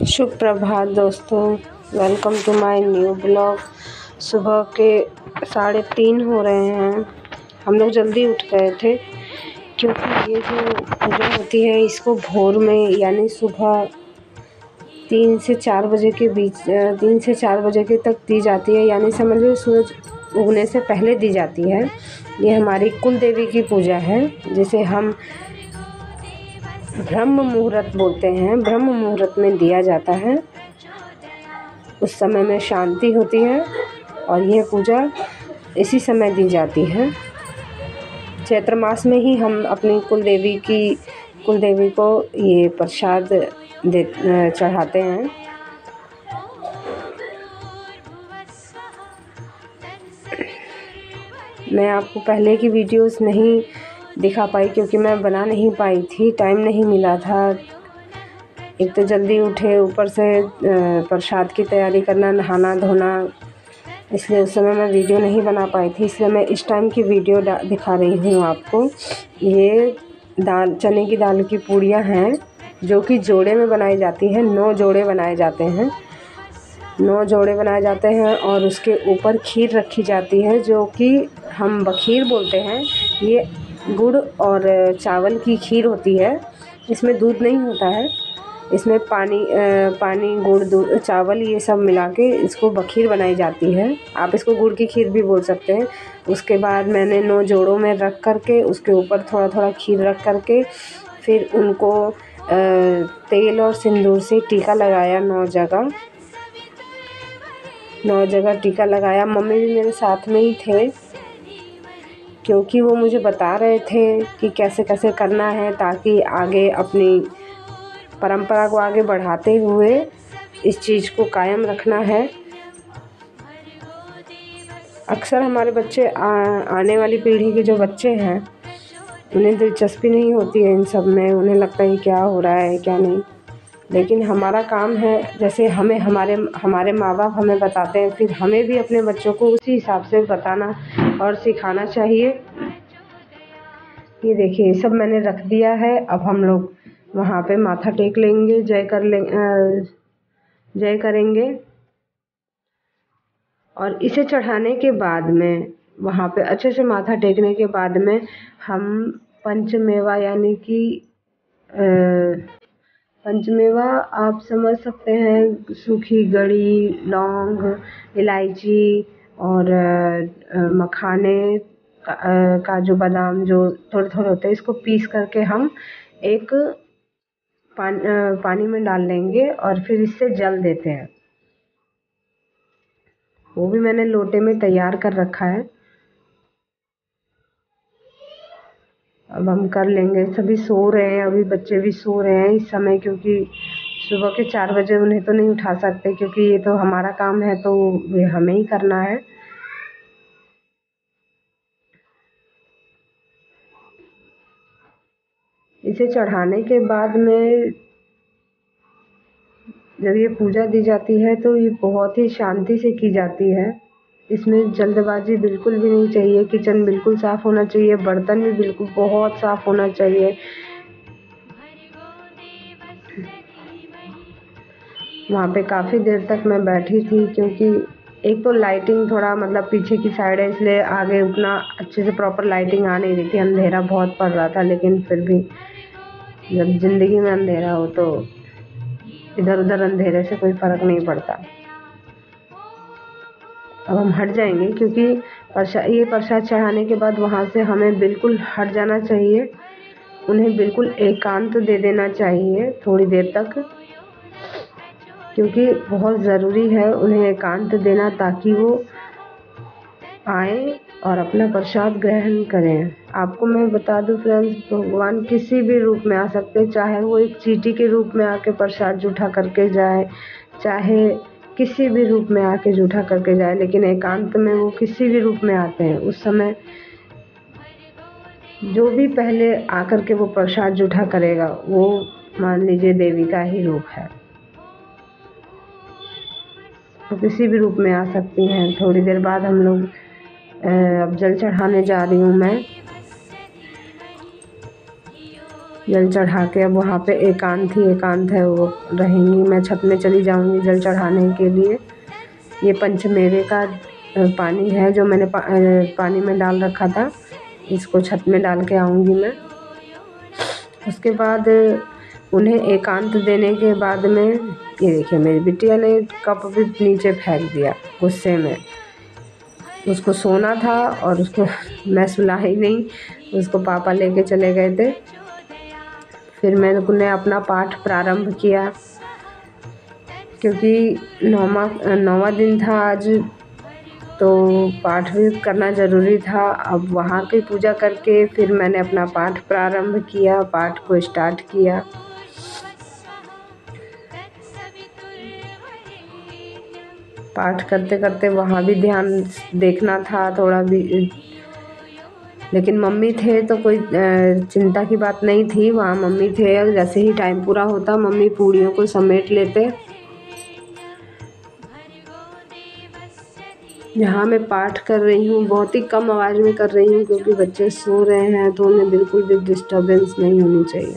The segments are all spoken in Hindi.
शुभ प्रभात दोस्तों, welcome to my new blog. सुबह के 3:30 हो रहे हैं। हम लोग जल्दी उठ गए थे क्योंकि ये जो पूजा होती है इसको भोर में यानी सुबह 3 से 4 बजे के बीच 3 से 4 बजे के तक दी जाती है, यानी समझ लो सूरज उगने से पहले दी जाती है। ये हमारी कुल देवी की पूजा है जिसे हम ब्रह्म मुहूर्त बोलते हैं। ब्रह्म मुहूर्त में दिया जाता है, उस समय में शांति होती है और यह पूजा इसी समय दी जाती है। चैत्र मास में ही हम अपनी कुल देवी को ये प्रसाद चढ़ाते हैं। मैं आपको पहले की वीडियोस नहीं दिखा पाई क्योंकि मैं बना नहीं पाई थी, टाइम नहीं मिला था। एक तो जल्दी उठे, ऊपर से प्रसाद की तैयारी करना, नहाना धोना, इसलिए उस समय मैं वीडियो नहीं बना पाई थी। इसलिए मैं इस टाइम की वीडियो दिखा रही हूँ आपको। ये चने की दाल की पूड़ियाँ हैं जो कि जोड़े में बनाई जाती है। 9 जोड़े बनाए जाते हैं। 9 जोड़े बनाए जाते हैं और उसके ऊपर खीर रखी जाती है जो कि हम बखीर बोलते हैं। ये गुड़ और चावल की खीर होती है। इसमें दूध नहीं होता है, इसमें पानी गुड़ दूध चावल ये सब मिला के इसको बखीर बनाई जाती है। आप इसको गुड़ की खीर भी बोल सकते हैं। उसके बाद मैंने 9 जोड़ों में रख करके उसके ऊपर थोड़ा थोड़ा खीर रख करके फिर उनको तेल और सिंदूर से टीका लगाया। 9 जगह टीका लगाया। मम्मी भी मेरे साथ में ही थे क्योंकि वो मुझे बता रहे थे कि कैसे कैसे करना है ताकि आगे अपनी परंपरा को आगे बढ़ाते हुए इस चीज़ को कायम रखना है। अक्सर हमारे बच्चे आने वाली पीढ़ी के जो बच्चे हैं उन्हें दिलचस्पी नहीं होती है इन सब में। उन्हें लगता है क्या हो रहा है क्या नहीं, लेकिन हमारा काम है, जैसे हमारे माँ बाप हमें बताते हैं, फिर हमें भी अपने बच्चों को उसी हिसाब से बताना और सिखाना चाहिए। ये देखिए सब मैंने रख दिया है। अब हम लोग वहाँ पे माथा टेक लेंगे, जय करेंगे और इसे चढ़ाने के बाद में वहाँ पे अच्छे से माथा टेकने के बाद में हम पंचमेवा यानी कि पंचमेवा आप समझ सकते हैं, सूखी गड़ी, लौंग, इलायची और मखाने, काजू बादाम जो थोड़े थोड़े होते हैं, इसको पीस करके हम एक पानी में डाल लेंगे और फिर इससे जल देते हैं। वो भी मैंने लोटे में तैयार कर रखा है। अब हम कर लेंगे। सभी सो रहे हैं, अभी बच्चे भी सो रहे हैं इस समय, क्योंकि सुबह के 4 बजे उन्हें तो नहीं उठा सकते क्योंकि ये तो हमारा काम है, तो ये हमें ही करना है। इसे चढ़ाने के बाद में जब ये पूजा दी जाती है तो ये बहुत ही शांति से की जाती है। इसमें जल्दबाजी बिल्कुल भी नहीं चाहिए। किचन बिल्कुल साफ़ होना चाहिए, बर्तन भी बिल्कुल बहुत साफ़ होना चाहिए। वहाँ पे काफ़ी देर तक मैं बैठी थी क्योंकि एक तो लाइटिंग थोड़ा मतलब पीछे की साइड है, इसलिए आगे उतना अच्छे से प्रॉपर लाइटिंग आ नहीं रही थी। अंधेरा बहुत पड़ रहा था, लेकिन फिर भी जब ज़िंदगी में अंधेरा हो तो इधर उधर अंधेरे से कोई फ़र्क नहीं पड़ता। अब हम हट जाएंगे क्योंकि ये प्रसाद चढ़ाने के बाद वहाँ से हमें बिल्कुल हट जाना चाहिए। उन्हें बिल्कुल एकांत दे देना चाहिए थोड़ी देर तक, क्योंकि बहुत ज़रूरी है उन्हें एकांत देना ताकि वो आए और अपना प्रसाद ग्रहण करें। आपको मैं बता दूं फ्रेंड्स, भगवान किसी भी रूप में आ सकते हैं, चाहे वो एक चींटी के रूप में आके प्रसाद जूठा करके जाए, चाहे किसी भी रूप में आके जूठा करके जाए, लेकिन एकांत में वो किसी भी रूप में आते हैं। उस समय जो भी पहले आकर के वो प्रसाद जूठा करेगा वो मान लीजिए देवी का ही रूप है। तो किसी भी रूप में आ सकती हैं। थोड़ी देर बाद हम लोग अब जल चढ़ाने जा रही हूँ मैं। जल चढ़ा के अब वहाँ पे एकांत है वो रहेंगी। मैं छत में चली जाऊँगी जल चढ़ाने के लिए। ये पंचमेवे का पानी है जो मैंने पानी में डाल रखा था, इसको छत में डाल के आऊँगी मैं। उसके बाद उन्हें एकांत देने के बाद में ये देखिए मेरी बिटिया ने कप भी नीचे फेंक दिया गुस्से में। उसको सोना था और उसको मैं सुला ही नहीं, उसको पापा लेके चले गए थे। फिर मैंने अपना पाठ प्रारंभ किया क्योंकि नौवां दिन था आज, तो पाठ भी करना ज़रूरी था। अब वहाँ की पूजा करके फिर मैंने अपना पाठ प्रारंभ किया, पाठ को स्टार्ट किया। पाठ करते करते वहाँ भी ध्यान देखना था थोड़ा भी, लेकिन मम्मी थे तो कोई चिंता की बात नहीं थी। वहाँ मम्मी थे, जैसे ही टाइम पूरा होता मम्मी पूड़ियों को समेट लेते। यहाँ मैं पाठ कर रही हूँ, बहुत ही कम आवाज़ में कर रही हूँ क्योंकि बच्चे सो रहे हैं, तो उन्हें बिल्कुल भी डिस्टर्बेंस नहीं होनी चाहिए।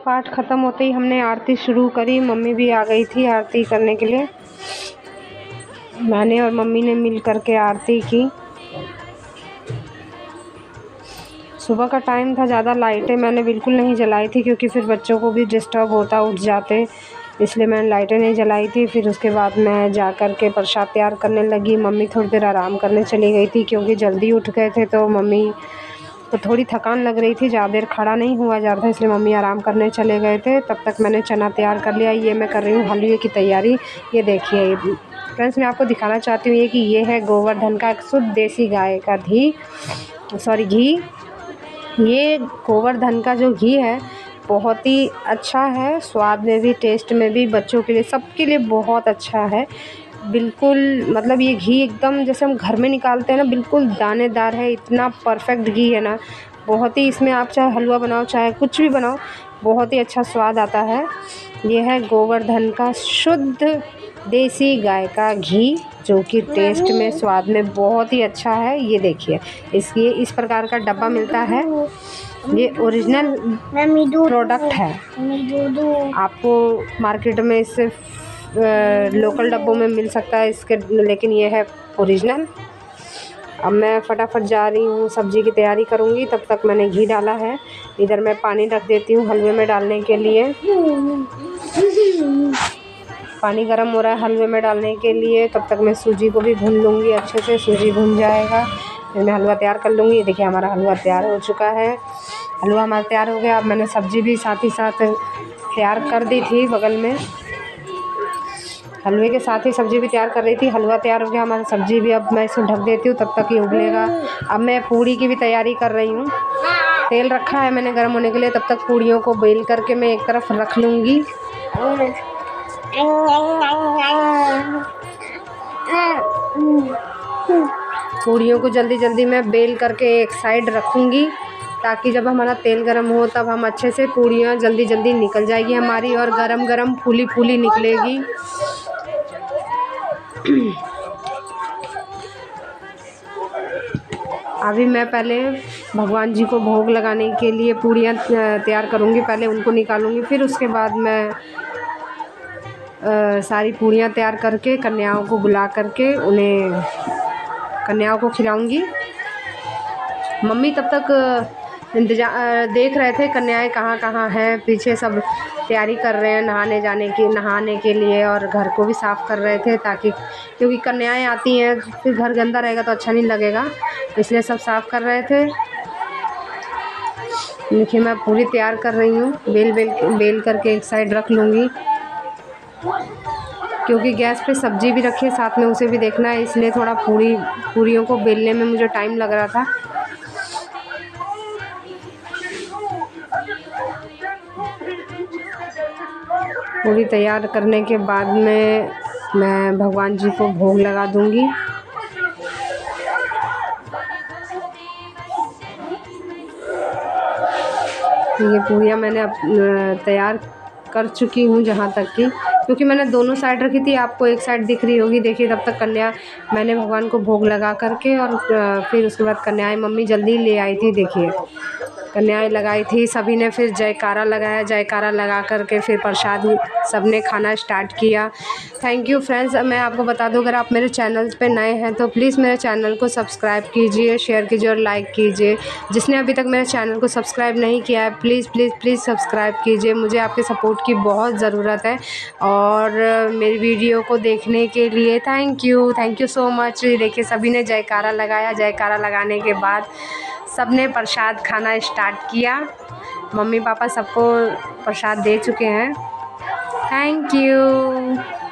पाठ ख़त्म होते ही हमने आरती शुरू करी। मम्मी भी आ गई थी आरती करने के लिए। मैंने और मम्मी ने मिल कर के आरती की। सुबह का टाइम था, ज़्यादा लाइटें मैंने बिल्कुल नहीं जलाई थी क्योंकि फिर बच्चों को भी डिस्टर्ब होता, उठ जाते, इसलिए मैंने लाइटें नहीं जलाई थी। फिर उसके बाद मैं जा कर के प्रसाद तैयार करने लगी। मम्मी थोड़ी देर आराम करने चली गई थी क्योंकि जल्दी उठ गए थे, तो मम्मी को थोड़ी थकान लग रही थी, ज़्यादा देर खड़ा नहीं हुआ जा रहा था, इसलिए मम्मी आराम करने चले गए थे। तब तक मैंने चना तैयार कर लिया। ये मैं कर रही हूँ हलवे की तैयारी। ये देखिए फ्रेंड्स, मैं आपको दिखाना चाहती हूँ कि ये है गोवर्धन का शुद्ध देसी गाय का घी। ये गोवर्धन का जो घी है बहुत ही अच्छा है, स्वाद में भी, टेस्ट में भी, बच्चों के लिए, सबके लिए बहुत अच्छा है। बिल्कुल मतलब ये घी एकदम जैसे हम घर में निकालते हैं ना, बिल्कुल दानेदार है, इतना परफेक्ट घी है ना। बहुत ही, इसमें आप चाहे हलवा बनाओ चाहे कुछ भी बनाओ, बहुत ही अच्छा स्वाद आता है। ये है गोवर्धन का शुद्ध देसी गाय का घी, जो कि टेस्ट में, स्वाद में बहुत ही अच्छा है। ये देखिए इस प्रकार का डब्बा मिलता है। ये ओरिजिनल प्रोडक्ट है, आपको मार्केट में इससे लोकल डब्बों में मिल सकता है इसके, लेकिन ये है ओरिजिनल। अब मैं फटाफट जा रही हूँ, सब्ज़ी की तैयारी करूँगी। तब तक मैंने घी डाला है, इधर मैं पानी रख देती हूँ हलवे में डालने के लिए। पानी गर्म हो रहा है हलवे में डालने के लिए। तब तक मैं सूजी को भी भून लूँगी, अच्छे से सूजी भून जाएगा फिर मैं हलवा तैयार कर लूँगी। देखिए हमारा हलवा तैयार हो चुका है। हलवा हमारा तैयार हो गया। अब मैंने सब्ज़ी भी साथ ही साथ तैयार कर दी थी बगल में, हलवे के साथ ही सब्ज़ी भी तैयार कर रही थी। हलवा तैयार हो गया हमारा, सब्ज़ी भी अब मैं इसको ढक देती हूँ, तब तक ये उबलेगा। अब मैं पूड़ी की भी तैयारी कर रही हूँ। तेल रखा है मैंने गर्म होने के लिए, तब तक पूड़ियों को बेल करके मैं एक तरफ रख लूँगी। पूड़ियों को जल्दी जल्दी मैं बेल करके एक साइड रखूँगी, ताकि जब हमारा तेल गरम हो तब हम अच्छे से पूड़ियाँ जल्दी जल्दी निकल जाएगी हमारी, और गरम गरम फूली फूली निकलेगी। अभी मैं पहले भगवान जी को भोग लगाने के लिए पूड़ियाँ तैयार करूँगी, पहले उनको निकालूँगी, फिर उसके बाद मैं सारी पूड़ियाँ तैयार करके कन्याओं को बुला करके कन्याओं को खिलाऊँगी। मम्मी तब तक देख रहे थे कन्याएं कहाँ कहाँ हैं। पीछे सब तैयारी कर रहे हैं नहाने के लिए, और घर को भी साफ़ कर रहे थे, ताकि क्योंकि कन्याएं आती हैं फिर घर गंदा रहेगा तो अच्छा नहीं लगेगा, इसलिए सब साफ़ कर रहे थे। देखिए मैं पूरी तैयार कर रही हूँ, बेल करके एक साइड रख लूँगी, क्योंकि गैस पे सब्ज़ी भी रखी है साथ में, उसे भी देखना है, इसलिए थोड़ा पूरियों को बेलने में मुझे टाइम लग रहा था। पूरी तैयार करने के बाद में मैं भगवान जी को भोग लगा दूंगी। ये पूरियाँ मैंने तैयार कर चुकी हूँ जहाँ तक कि, क्योंकि मैंने दोनों साइड रखी थी, आपको एक साइड दिख रही होगी। देखिए तब तक कन्या मैंने भगवान को भोग लगा करके, और फिर उसके बाद कन्याएं मम्मी जल्दी ले आई थी। देखिए कन्याएं लगाई थी, सभी ने फिर जयकारा लगाया, जयकारा लगा करके फिर प्रसाद सबने खाना स्टार्ट किया। Thank you friends. मैं आपको बता दूं, अगर आप मेरे चैनल पे नए हैं तो प्लीज़ मेरे चैनल को सब्सक्राइब कीजिए, शेयर कीजिए और लाइक कीजिए। जिसने अभी तक मेरे चैनल को सब्सक्राइब नहीं किया है प्लीज़ प्लीज़ प्लीज़ सब्सक्राइब कीजिए, मुझे आपके सपोर्ट की बहुत ज़रूरत है। और मेरी वीडियो को देखने के लिए थैंक यू सो मच। देखिए सभी ने जयकारा लगाया, जयकारा लगाने के बाद सबने प्रसाद खाना स्टार्ट किया। मम्मी पापा सबको प्रसाद दे चुके हैं। Thank you.